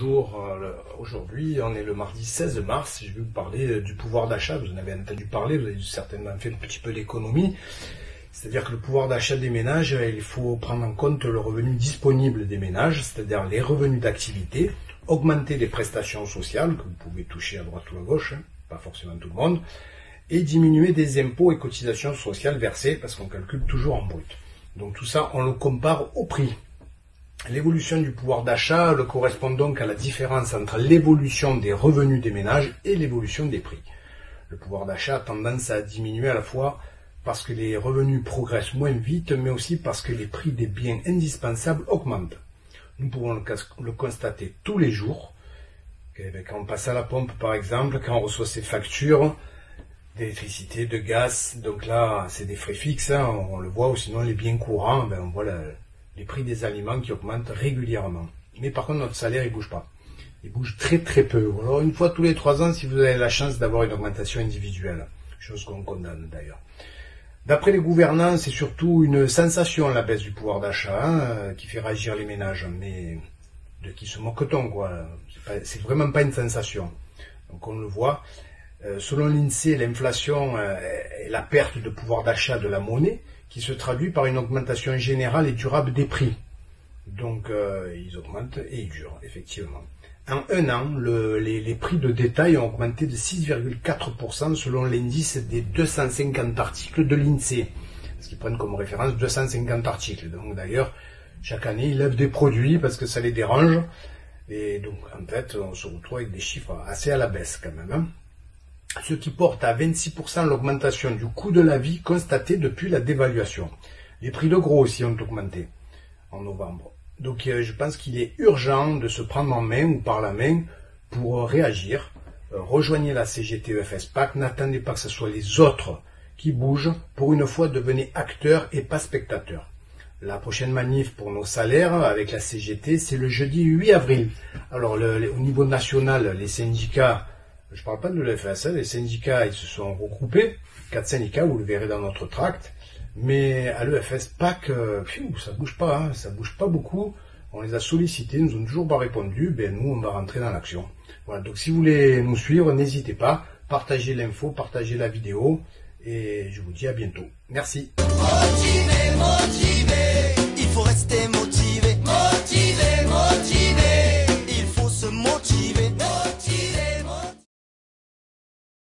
bonjour. Aujourd'hui, on est le mardi 16 mars. Je vais vous parler du pouvoir d'achat. Vous en avez entendu parler, vous avez certainement fait un petit peu d'économie. C'est-à-dire que le pouvoir d'achat des ménages, il faut prendre en compte le revenu disponible des ménages, c'est-à-dire les revenus d'activité, augmenter les prestations sociales que vous pouvez toucher à droite ou à gauche, pas forcément tout le monde, et diminuer des impôts et cotisations sociales versées parce qu'on calcule toujours en brut. Donc tout ça, on le compare au prix. L'évolution du pouvoir d'achat correspond donc à la différence entre l'évolution des revenus des ménages et l'évolution des prix. Le pouvoir d'achat a tendance à diminuer à la fois parce que les revenus progressent moins vite, mais aussi parce que les prix des biens indispensables augmentent. Nous pouvons le constater tous les jours. Quand on passe à la pompe, par exemple, quand on reçoit ses factures d'électricité, de gaz, donc là, c'est des frais fixes, hein, on le voit, ou sinon les biens courants, on voit les prix des aliments qui augmentent régulièrement. Mais par contre, notre salaire, il bouge pas. Il bouge très très peu. Alors, une fois tous les 3 ans, si vous avez la chance d'avoir une augmentation individuelle. Chose qu'on condamne d'ailleurs. D'après les gouvernants, c'est surtout une sensation, la baisse du pouvoir d'achat, hein, qui fait réagir les ménages. Mais de qui se moque-t-on, quoi? C'est vraiment pas une sensation. Donc on le voit. Selon l'INSEE, l'inflation est la perte de pouvoir d'achat de la monnaie qui se traduit par une augmentation générale et durable des prix. Donc ils augmentent et ils durent, effectivement. En un an, les prix de détail ont augmenté de 6,4% selon l'indice des 250 articles de l'INSEE. Parce qu'ils prennent comme référence 250 articles. Donc d'ailleurs, chaque année, ils lèvent des produits parce que ça les dérange. Et donc en fait, on se retrouve avec des chiffres assez à la baisse quand même, hein. Ce qui porte à 26% l'augmentation du coût de la vie constatée depuis la dévaluation. Les prix de gros aussi ont augmenté en novembre. Donc je pense qu'il est urgent de se prendre en main ou par la main pour réagir. Rejoignez la CGT-EFS-PAC, n'attendez pas que ce soit les autres qui bougent. Pour une fois, devenez acteurs et pas spectateurs. La prochaine manif pour nos salaires avec la CGT, c'est le jeudi 8 avril. Alors au niveau national, les syndicats... Je ne parle pas de l'EFS, les syndicats ils se sont regroupés, 4 syndicats, vous le verrez dans notre tract, mais à l'EFS-PAC, ça bouge pas, hein, ça bouge pas beaucoup. On les a sollicités, nous ont toujours pas répondu, nous on va rentrer dans l'action. Voilà, donc si vous voulez nous suivre, n'hésitez pas, partagez l'info, partagez la vidéo, et je vous dis à bientôt. Merci. Motivé, motivé, il faut rester motivé, motivé, motivé, il faut se motiver.